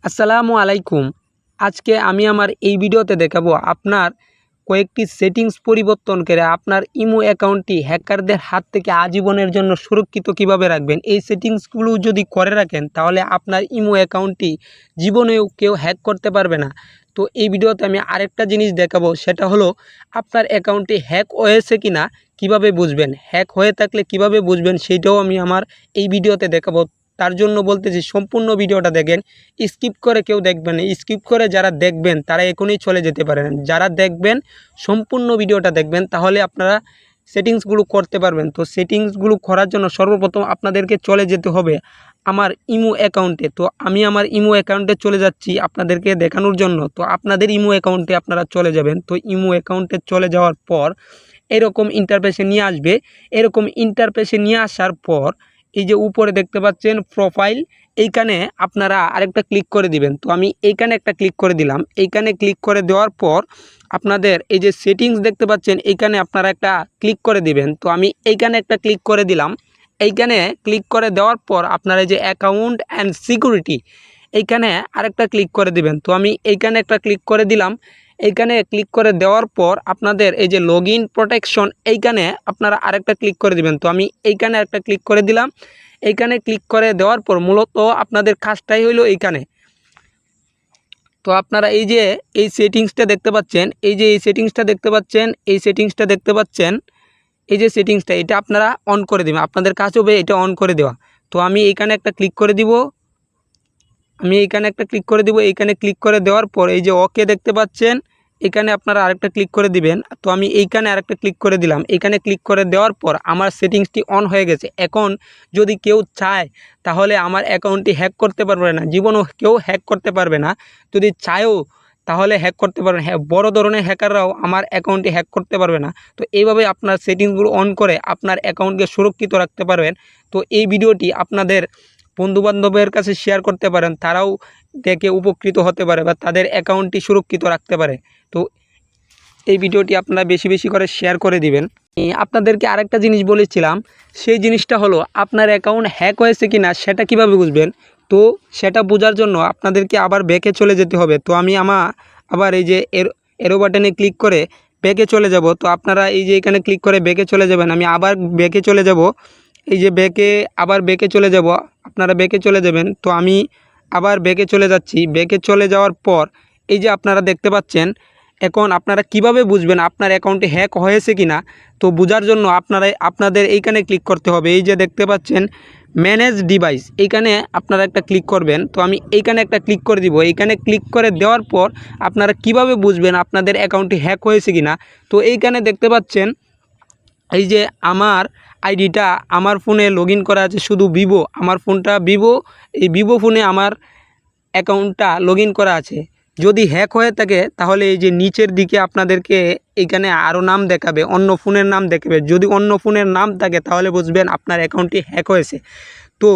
আসসালামু আলাইকুম। আজকে আমি আমার এই ভিডিওতে দেখাবো আপনার কয়েকটি সেটিংস পরিবর্তন করে আপনার ইমো অ্যাকাউন্টটি হ্যাকারদের হাত থেকে আজীবনের জন্য সুরক্ষিত কিভাবে রাখবেন। এই সেটিংসগুলো যদি করে রাখেন তাহলে আপনার ইমো অ্যাকাউন্টটি জীবনেও কেউ হ্যাক করতে পারবে না। তো এই ভিডিওতে আমি আরেকটা জিনিস দেখাবো, সেটা হলো আপনার অ্যাকাউন্টটি হ্যাক হয়েছে কিনা কিভাবে বুঝবেন, হ্যাক হয়ে থাকলে কিভাবে বুঝবেন সেইটাও আমি আমার এই ভিডিওতে দেখাবো। তার জন্য বলতেছি সম্পূর্ণ ভিডিওটা দেখেন, স্কিপ করে কেউ দেখবেন না। স্কিপ করে যারা দেখবেন তারা এখনই চলে যেতে পারেন। যারা দেখবেন সম্পূর্ণ ভিডিওটা দেখবেন তাহলে আপনারা সেটিংসগুলো করতে পারবেন। তো সেটিংসগুলো করার জন্য সর্বপ্রথম আপনাদেরকে চলে যেতে হবে আমার ইমো অ্যাকাউন্টে। তো আমি আমার ইমো অ্যাকাউন্টে চলে যাচ্ছি আপনাদেরকে দেখানোর জন্য। তো আপনাদের ইমো অ্যাকাউন্টে আপনারা চলে যাবেন। তো ইমো অ্যাকাউন্টে চলে যাওয়ার পর এরকম ইন্টারফেসে নিয়ে আসবে। এরকম ইন্টারফেসে নিয়ে আসার পর এই যে উপরে দেখতে পাচ্ছেন প্রোফাইল, এইখানে আপনারা আরেকটা ক্লিক করে দিবেন। তো আমি এইখানে একটা ক্লিক করে দিলাম। এইখানে ক্লিক করে দেওয়ার পর আপনাদের এই যে সেটিংস দেখতে পাচ্ছেন এইখানে আপনারা একটা ক্লিক করে দিবেন। তো আমি এইখানে একটা ক্লিক করে দিলাম। এইখানে ক্লিক করে দেওয়ার পর আপনারা এই যে অ্যাকাউন্ট অ্যান্ড সিকিউরিটি এইখানে আরেকটা ক্লিক করে দিবেন। তো আমি এইখানে একটা ক্লিক করে দিলাম। এইখানে ক্লিক করে দেওয়ার পর আপনাদের এই যে লগইন প্রোটেকশন এইখানে আপনারা আরেকটা ক্লিক করে দিবেন। তো আমি এইখানে একটা ক্লিক করে দিলাম। এইখানে ক্লিক করে দেওয়ার পর মূলত আপনাদের কাজটাই হলো এইখানে। তো আপনারা এই যে এই সেটিংসটা দেখতে পাচ্ছেন, এই যে এই সেটিংসটা দেখতে পাচ্ছেন, এই সেটিংসটা দেখতে পাচ্ছেন, এই যে সেটিংসটা এটা আপনারা অন করে দেবেন। আপনাদের কাজ হবে এটা অন করে দেওয়া। তো আমি এইখানে একটা ক্লিক করে দিব। আমি এইখানে একটা ক্লিক করে দিব। এইখানে ক্লিক করে দেওয়ার পর এই যে ওকে দেখতে পাচ্ছেন, এখানে আপনারা আরেকটা ক্লিক করে দিবেন। তো আমি এইখানে আরেকটা ক্লিক করে দিলাম। এইখানে ক্লিক করে দেওয়ার পর আমার সেটিংসটি অন হয়ে গেছে। এখন যদি কেউ চায় তাহলে আমার অ্যাকাউন্টটি হ্যাক করতে পারবে না, জীবনও কেউ হ্যাক করতে পারবে না। যদি চায়ও তাহলে হ্যাক করতে পারবে না। হ্যাঁ, বড় ধরনের হ্যাকাররাও আমার অ্যাকাউন্টটি হ্যাক করতে পারবে না। তো এইভাবে আপনার সেটিংসগুলো অন করে আপনার অ্যাকাউন্টকে সুরক্ষিত রাখতে পারবেন। তো এই ভিডিওটি আপনাদের বন্ধুবান্ধবের কাছে শেয়ার করতে পারেন, তারাও দেখে উপকৃত হতে পারে বা তাদের অ্যাকাউন্টটি সুরক্ষিত রাখতে পারে। তো এই ভিডিওটি আপনারা বেশি বেশি করে শেয়ার করে দিবেন। আপনাদেরকে আরেকটা জিনিস বলেছিলাম, সেই জিনিসটা হলো আপনার অ্যাকাউন্ট হ্যাক হয়েছে কি না সেটা কিভাবে বুঝবেন। তো সেটা বোঝার জন্য আপনাদেরকে আবার ব্যাকে চলে যেতে হবে। তো আমি আবার এই যে এরো বাটনে ক্লিক করে ব্যাকে চলে যাব। তো আপনারা এই যে এখানে ক্লিক করে ব্যাকে চলে যাবেন। আমি আবার ব্যাকে চলে যাব। এই যে আবার ব্যাকে চলে যাব, আপনারা ব্যাকে চলে যাবেন। তো আমি আবার ব্যাকে চলে যাচ্ছি। ব্যাকে চলে যাওয়ার পর এই যে আপনারা দেখতে পাচ্ছেন, এখন আপনারা কিভাবে বুঝবেন আপনার অ্যাকাউন্টে হ্যাক হয়েছে কিনা। তো বোঝার জন্য আপনাদের এইখানে ক্লিক করতে হবে। এই যে দেখতে পাচ্ছেন ম্যানেজ ডিভাইস, এইখানে আপনারা একটা ক্লিক করবেন। তো আমি এইখানে একটা ক্লিক করে দিব। এইখানে ক্লিক করে দেওয়ার পর আপনারা কিভাবে বুঝবেন আপনাদের অ্যাকাউন্টটি হ্যাক হয়েছে কিনা। তো এইখানে দেখতে পাচ্ছেন এই যে আমার আইডিটা আমার ফোনে লগইন করা আছে শুধু ভিভো, আমার ফোনটা ভিভো, এই ভিভো ফোনে আমার অ্যাকাউন্টটা লগইন করা আছে। যদি হ্যাক হয়ে থাকে তাহলে এই যে নিচের দিকে আপনাদেরকে এইখানে আরও নাম দেখাবে, অন্য ফোনের নাম দেখাবে। যদি অন্য ফোনের নাম থাকে তাহলে বুঝবেন আপনার অ্যাকাউন্টটি হ্যাক হয়েছে। তো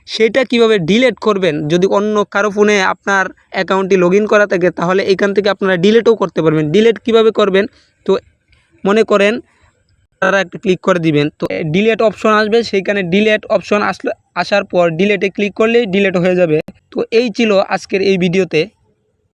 সেটা কিভাবে ডিলিট করবেন, যদি অন্য কারো ফোনে আপনার অ্যাকাউন্টটি লগইন করা থাকে তাহলে এখান থেকে আপনারা ডিলিটও করতে পারবেন। ডিলিট কিভাবে করবেন, তো মনে করেন আপনারা একটা ক্লিক করে দিবেন। তো ডিলিট অপশন আসবে, সেইখানে ডিলিট অপশন আসার পর ডিলিটে ক্লিক করলেই ডিলিট হয়ে যাবে। তো এই ছিল আজকের এই ভিডিওতে।